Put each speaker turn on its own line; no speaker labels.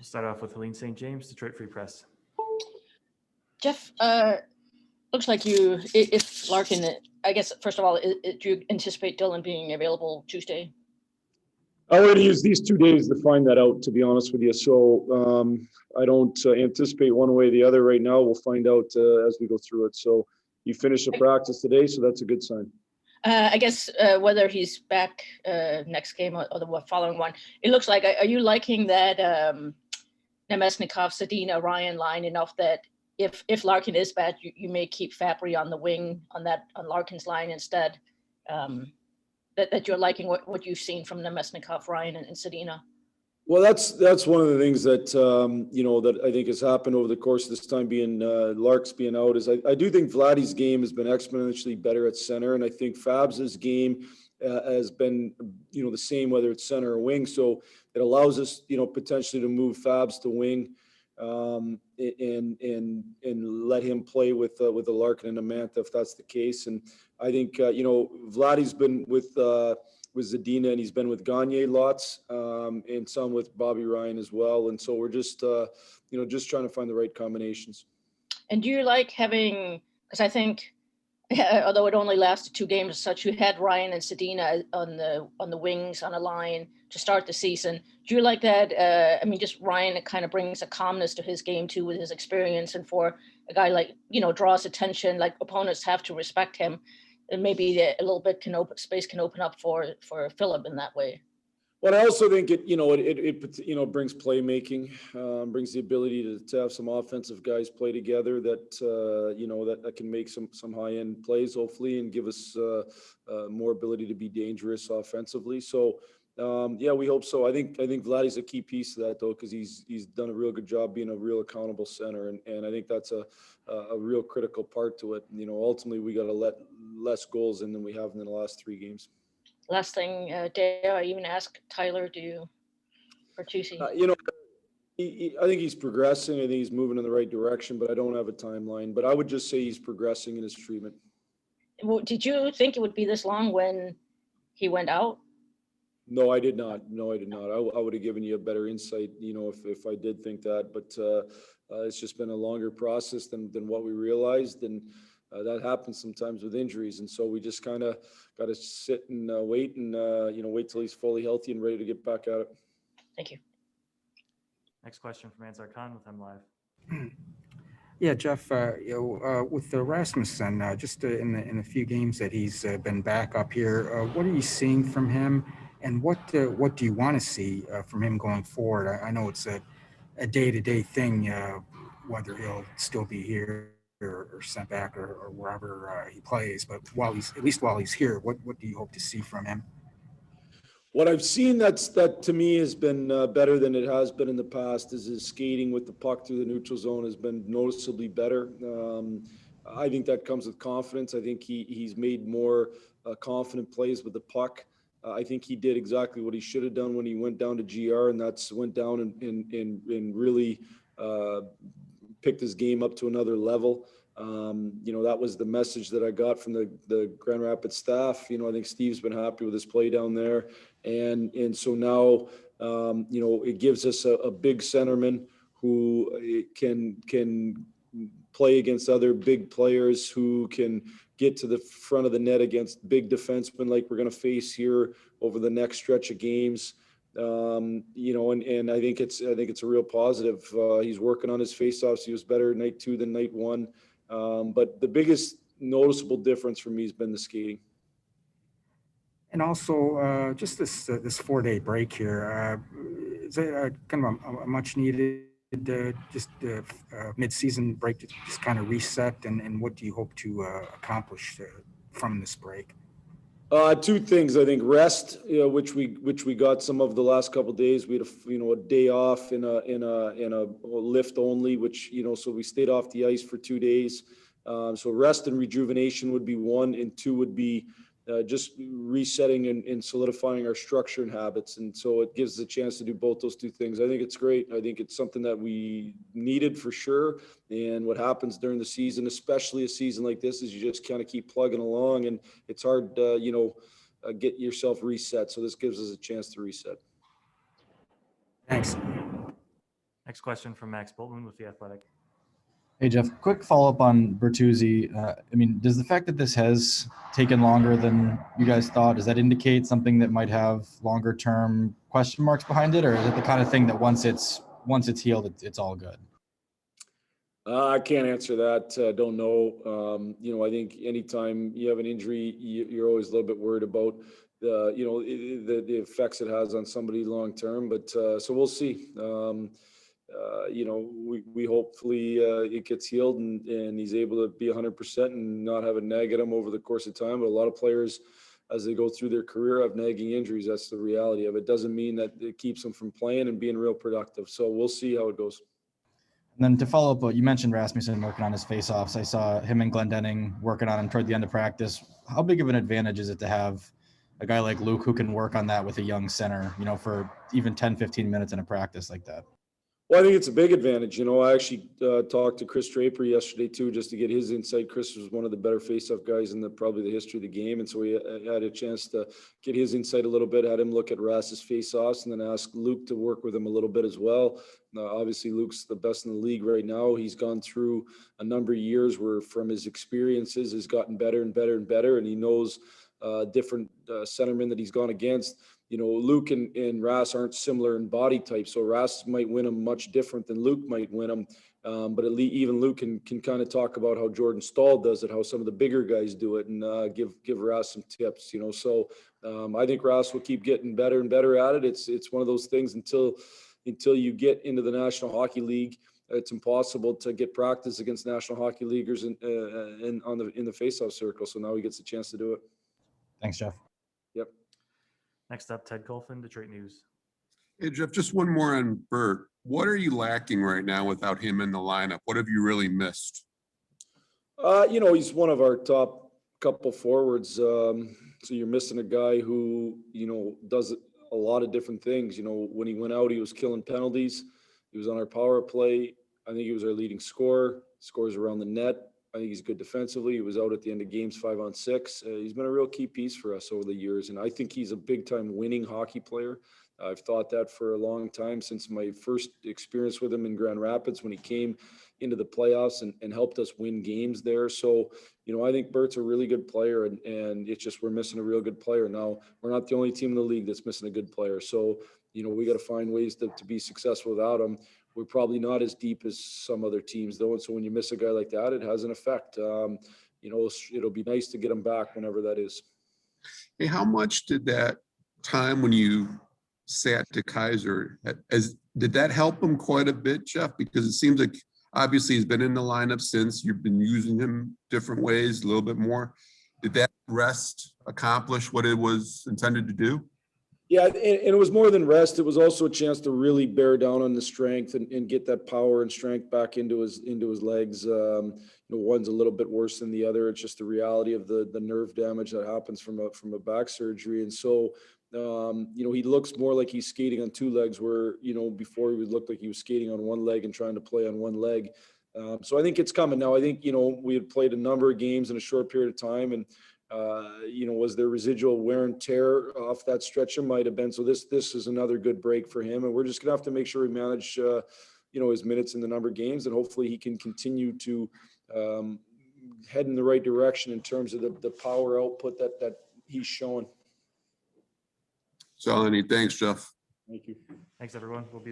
start off with Helene St. James, Detroit Free Press.
Jeff, looks like if Larkin, I guess, first of all, do you anticipate Dylan being available Tuesday?
I would use these 2 days to find that out, to be honest with you. So I don't anticipate one way or the other right now. We'll find out as we go through it. So you finished the practice today, so that's a good sign.
I guess whether he's back next game or the following one, it looks like, are you liking that Nemesnikov, Zadina, Ryan line enough that if Larkin is bad, you may keep Fabry on the wing on Larkin's line instead? That you're liking what you've seen from Nemesnikov, Ryan, and Zadina?
Well, that's one of the things that that I think has happened over the course of this time being Lark's being out is I do think Vladdy's game has been exponentially better at center, and I think Fabs' game has been the same whether it's center or wing. So it allows us potentially to move Fabs to wing and let him play with a Larkin and a Mantha if that's the case. And I think Vladdy's been with Zadina, and he's been with Gagne lots, and some with Bobby Ryan as well. And so we're just just trying to find the right combinations.
And do you like having, because I think, although it only lasted 2 games as such, you had Ryan and Zadina on the wings on a line to start the season. Do you like that? Just Ryan, it kind of brings a calmness to his game too with his experience, and for a guy like, draws attention, like opponents have to respect him. And maybe a little bit space can open up for Philip in that way.
But I also think it brings playmaking, brings the ability to have some offensive guys play together that that can make some high end plays hopefully and give us more ability to be dangerous offensively. So we hope so. I think Vladdy's a key piece of that though, because he's done a real good job being a real accountable center, and I think that's a real critical part to it. Ultimately we got to let less goals in than we have in the last 3 games.
Last thing, Dale, I even asked Tyler, Bertuzzi?
I think he's progressing. I think he's moving in the right direction, but I don't have a timeline. But I would just say he's progressing in his treatment.
Well, did you think it would be this long when he went out?
No, I did not. I would have given you a better insight, if I did think that. But it's just been a longer process than what we realized, and that happens sometimes with injuries. And so we just kind of got to sit and wait and wait till he's fully healthy and ready to get back at it.
Thank you.
Next question from Ansar Khan with MLive.
Yeah, Jeff, with Rasmussen, just in a few games that he's been back up here, what are you seeing from him, and what do you want to see from him going forward? I know it's a day-to-day thing, whether he'll still be here or sent back or wherever he plays, but while he's here, what do you hope to see from him?
What I've seen that to me has been better than it has been in the past is his skating with the puck through the neutral zone has been noticeably better. I think that comes with confidence. I think he's made more confident plays with the puck. I think he did exactly what he should have done when he went down to GR, and that's went down and really picked his game up to another level. That was the message that I got from the Grand Rapids staff. I think Steve's been happy with his play down there. And so now, it gives us a big centerman who can play against other big players who can get to the front of the net against big defensemen like we're going to face here over the next stretch of games. And I think it's a real positive. He's working on his faceoffs. He was better night 2 than night 1. But the biggest noticeable difference for me has been the skating.
And also, just this 4-day break here, is it kind of a much needed mid-season break to just kind of reset? And what do you hope to accomplish from this break?
2 things. I think rest, which we got some of the last couple of days. We had a day off in a lift only, which so we stayed off the ice for 2 days. So rest and rejuvenation would be 1, and 2 would be just resetting and solidifying our structure and habits. And so it gives us a chance to do both those 2 things. I think it's great. I think it's something that we needed for sure. And what happens during the season, especially a season like this, is you just kind of keep plugging along, and it's hard to, get yourself reset. So this gives us a chance to reset.
Thanks.
Next question from Max Boltman with The Athletic.
Hey, Jeff, quick follow-up on Bertuzzi. I mean, does the fact that this has taken longer than you guys thought, does that indicate something that might have longer-term question marks behind it? Or is it the kind of thing that once it's healed, it's all good?
I can't answer that. Don't know. I think anytime you have an injury, you're always a little bit worried about the effects it has on somebody long term. But so we'll see. We hopefully it gets healed and he's able to be 100% and not have a nag at him over the course of time. But a lot of players, as they go through their career, have nagging injuries. That's the reality of it. Doesn't mean that it keeps them from playing and being real productive. So we'll see how it goes.
And then to follow up, you mentioned Rasmussen working on his faceoffs. I saw him and Glendening working on him toward the end of practice. How big of an advantage is it to have a guy like Luke who can work on that with a young center, for even 10, 15 minutes in a practice like that?
Well, I think it's a big advantage. I actually talked to Chris Draper yesterday too, just to get his insight. Chris was one of the better face-off guys in probably the history of the game, and so we had a chance to get his insight a little bit. Had him look at Rass's face-offs, and then ask Luke to work with him a little bit as well. Obviously, Luke's the best in the league right now. He's gone through a number of years where, from his experiences, has gotten better and better and better, and he knows different centermen that he's gone against. Luke and Rass aren't similar in body type, so Rass might win him much different than Luke might win him. But at least even Luke can kind of talk about how Jordan Stahl does it, how some of the bigger guys do it, and give Rass some tips. So I think Rass will keep getting better and better at it. It's one of those things until you get into the National Hockey League. It's impossible to get practice against National Hockey Leaguers in the faceoff circle. So now he gets a chance to do it.
Thanks, Jeff.
Yep.
Next up, Ted Colfin, Detroit News.
Hey, Jeff, just one more on Bert. What are you lacking right now without him in the lineup? What have you really missed?
He's one of our top couple forwards. So you're missing a guy who, does a lot of different things. When he went out, he was killing penalties. He was on our power play. I think he was our leading scorer, scores around the net. I think he's good defensively. He was out at the end of games 5-on-6. He's been a real key piece for us over the years. And I think he's a big time winning hockey player. I've thought that for a long time, since my first experience with him in Grand Rapids when he came into the playoffs and helped us win games there. So, I think Bert's a really good player, and it's just we're missing a real good player. Now, we're not the only team in the league that's missing a good player. So, we got to find ways to be successful without him. We're probably not as deep as some other teams, though. And so when you miss a guy like that, it has an effect. It'll be nice to get him back whenever that is.
Hey, how much did that time when you sat to Kaiser, did that help him quite a bit, Jeff? Because it seems like obviously he's been in the lineup since. You've been using him different ways, a little bit more. Did that rest accomplish what it was intended to do?
Yeah, and it was more than rest. It was also a chance to really bear down on the strength and get that power and strength back into his legs. One's a little bit worse than the other. It's just the reality of the nerve damage that happens from a back surgery. And so, he looks more like he's skating on two legs, where before he would look like he was skating on one leg and trying to play on one leg. So I think it's coming now. I think we had played a number of games in a short period of time, and was there residual wear and tear off that stretch? It might have been. So this is another good break for him, and we're just gonna have to make sure we manage his minutes in the number of games, and hopefully he can continue to head in the right direction in terms of the power output that he's showing.
So, thanks, Jeff.
Thank you.
Thanks, everyone. We'll be